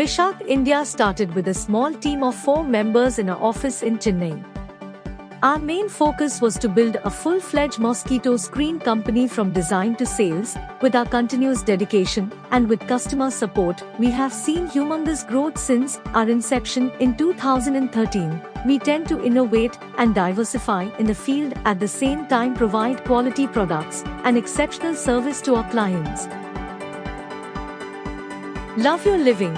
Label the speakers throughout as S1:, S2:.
S1: Vishak India started with a small team of 4 members in our office in Chennai. Our main focus was to build a full-fledged mosquito screen company from design to sales. With our continuous dedication and with customer support, we have seen humongous growth since our inception in 2013. We tend to innovate and diversify in the field at the same time provide quality products and exceptional service to our clients. Love your living.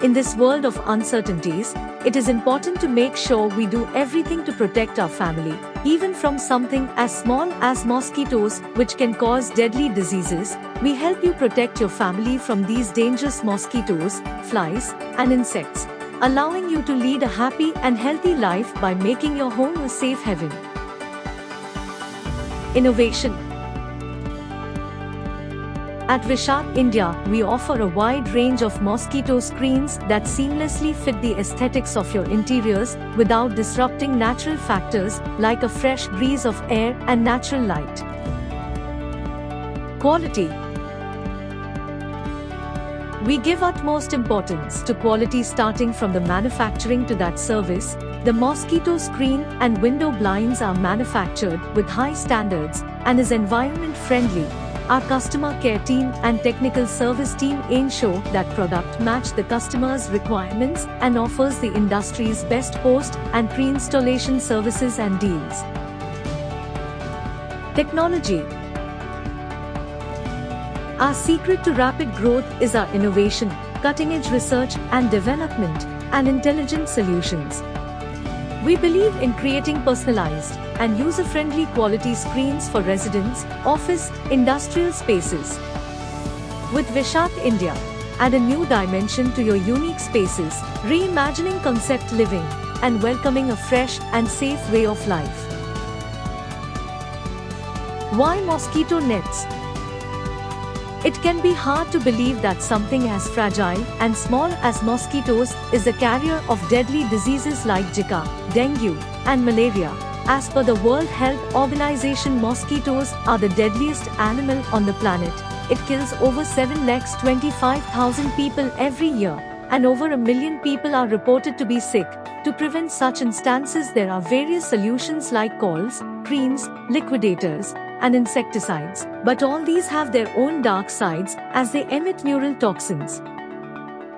S1: In this world of uncertainties, it is important to make sure we do everything to protect our family, even from something as small as mosquitoes, which can cause deadly diseases. We help you protect your family from these dangerous mosquitoes, flies, and insects, allowing you to lead a happy and healthy life by making your home a safe haven. Innovation. At Vishak India, we offer a wide range of mosquito screens that seamlessly fit the aesthetics of your interiors without disrupting natural factors like a fresh breeze of air and natural light. Quality. We give utmost importance to quality, starting from the manufacturing to that service. The mosquito screen and window blinds are manufactured with high standards and is environment friendly. Our customer care team and technical service team ensure that product match the customer's requirements and offers the industry's best post and pre-installation services and deals. Technology. Our secret to rapid growth is our innovation, cutting-edge research and development, and intelligent solutions. We believe in creating personalized and user-friendly quality screens for residents, office, industrial spaces. With Vishak India, add a new dimension to your unique spaces, reimagining concept living and welcoming a fresh and safe way of life. Why mosquito nets? It can be hard to believe that something as fragile and small as mosquitoes is a carrier of deadly diseases like Zika, dengue, and malaria. As per the World Health Organization, mosquitoes are the deadliest animal on the planet. It kills over 7,25,000 people every year, and over 1 million people are reported to be sick. To prevent such instances, there are various solutions like coils, creams, liquidators, and insecticides, but all these have their own dark sides as they emit neural toxins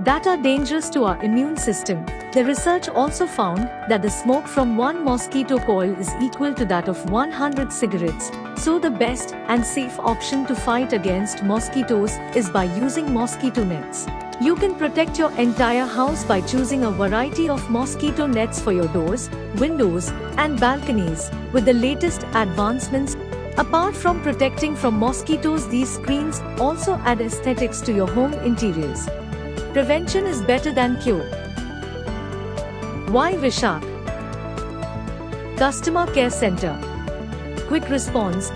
S1: that are dangerous to our immune system. The research also found that the smoke from one mosquito coil is equal to that of 100 cigarettes. So the best and safe option to fight against mosquitoes is by using mosquito nets. You can protect your entire house by choosing a variety of mosquito nets for your doors, windows, and balconies. With the latest advancements, apart from protecting from mosquitoes, these screens also add aesthetics to your home interiors. Prevention is better than cure. Why Vishak? Customer Care Center. Quick response.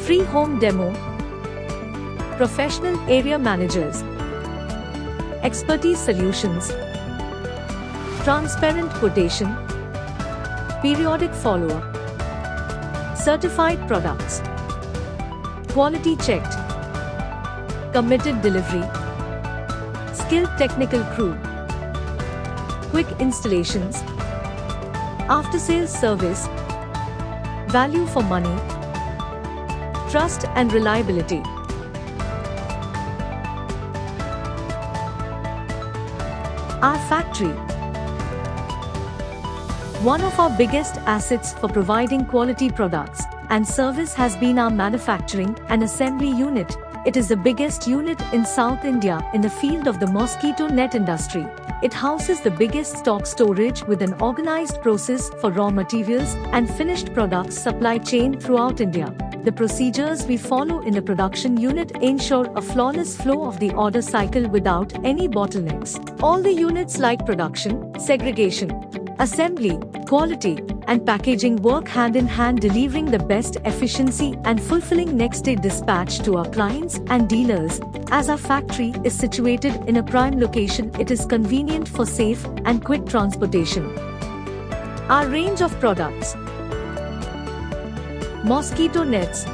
S1: Free home demo. Professional area managers. Expertise solutions. Transparent quotation. Periodic follow-up. Certified products. Quality checked. Committed delivery. Skilled technical crew. Quick installations. After-sales service. Value for money. Trust and reliability. Our factory. One of our biggest assets for providing quality products and service has been our manufacturing and assembly unit. It is the biggest unit in South India in the field of the mosquito net industry. It houses the biggest stock storage with an organized process for raw materials and finished products supply chain throughout India. The procedures we follow in the production unit ensure a flawless flow of the order cycle without any bottlenecks. All the units like production, segregation, assembly, quality, and packaging work hand in hand, delivering the best efficiency and fulfilling next-day dispatch to our clients and dealers. As our factory is situated in a prime location, it is convenient for safe and quick transportation. Our range of products. Mosquito nets.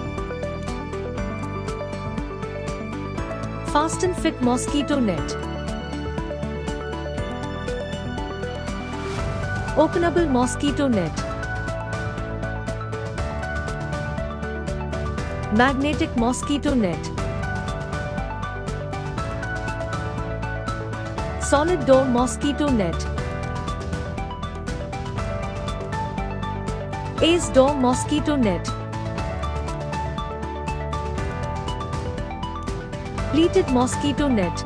S1: Fast and fit mosquito net. Openable mosquito net. Magnetic mosquito net. Solid door mosquito net. Ace door mosquito net. Pleated mosquito net.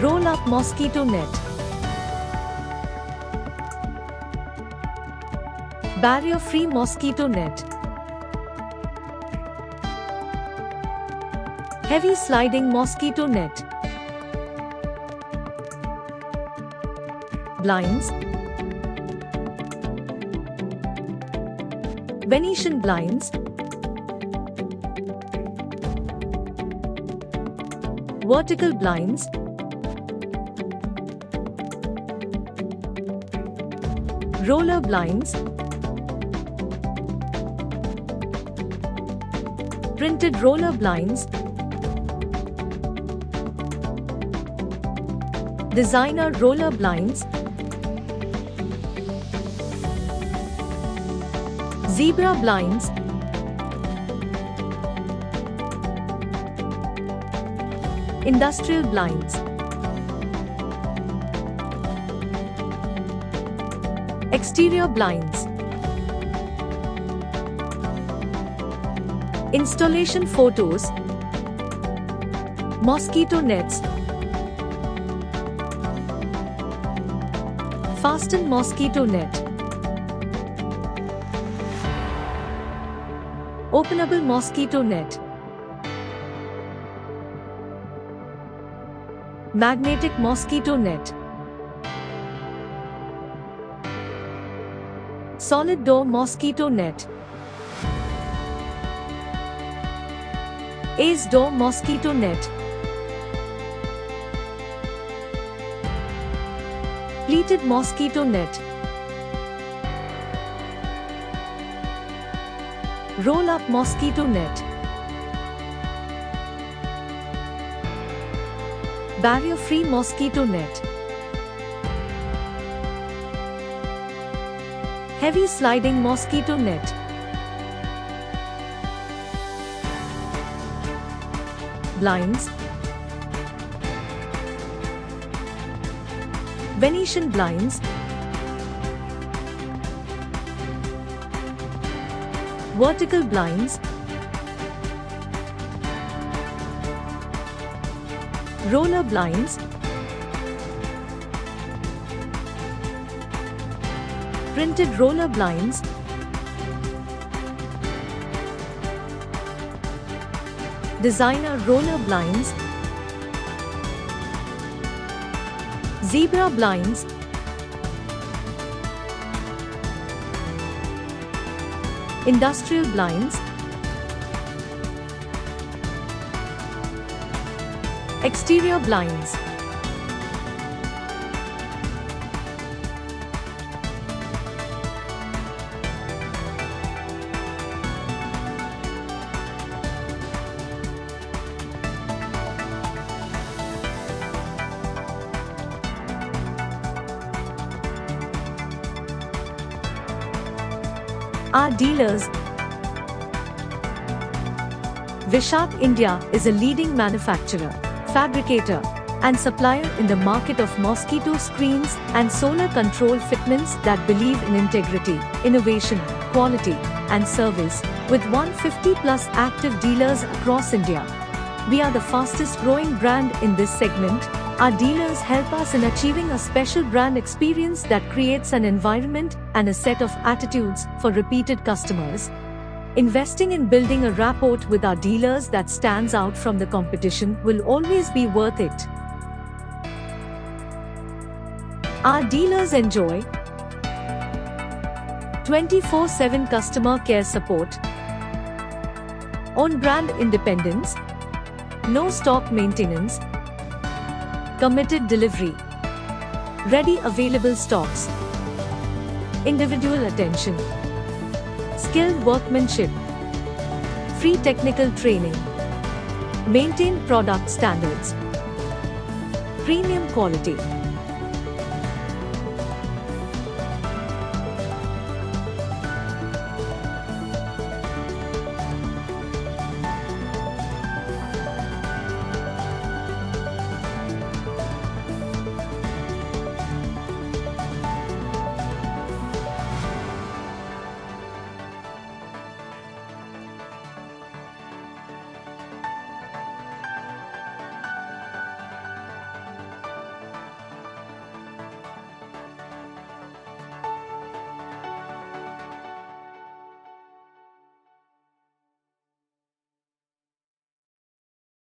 S1: Roll-up mosquito net. Barrier-free mosquito net. Heavy sliding mosquito net. Blinds. Venetian blinds. Vertical blinds. Roller blinds. Printed roller blinds. Designer roller blinds. Zebra blinds. Industrial blinds. Exterior blinds. Installation photos. Mosquito nets. Fasten mosquito net. Openable mosquito net. Magnetic mosquito net. Solid door mosquito net. Ace door mosquito net. Pleated mosquito net. Roll-up mosquito net. Barrier-free mosquito net. Heavy sliding mosquito net. Blinds. Venetian blinds. Vertical blinds. Roller blinds. Printed roller blinds. Designer roller blinds. Zebra blinds. Industrial blinds. Exterior blinds. Our dealers. Vishak India is a leading manufacturer, fabricator, and supplier in the market of mosquito screens and solar control fitments that believe in integrity, innovation, quality, and service, with 150 plus active dealers across India. We are the fastest growing brand in this segment. Our dealers help us in achieving a special brand experience that creates an environment and a set of attitudes for repeated customers. Investing in building a rapport with our dealers that stands out from the competition will always be worth it. Our dealers enjoy 24/7 customer care support, on-brand independence, no stock maintenance, committed delivery, ready available stocks, individual attention, skilled workmanship, Free technical training. Maintain product standards. Premium quality.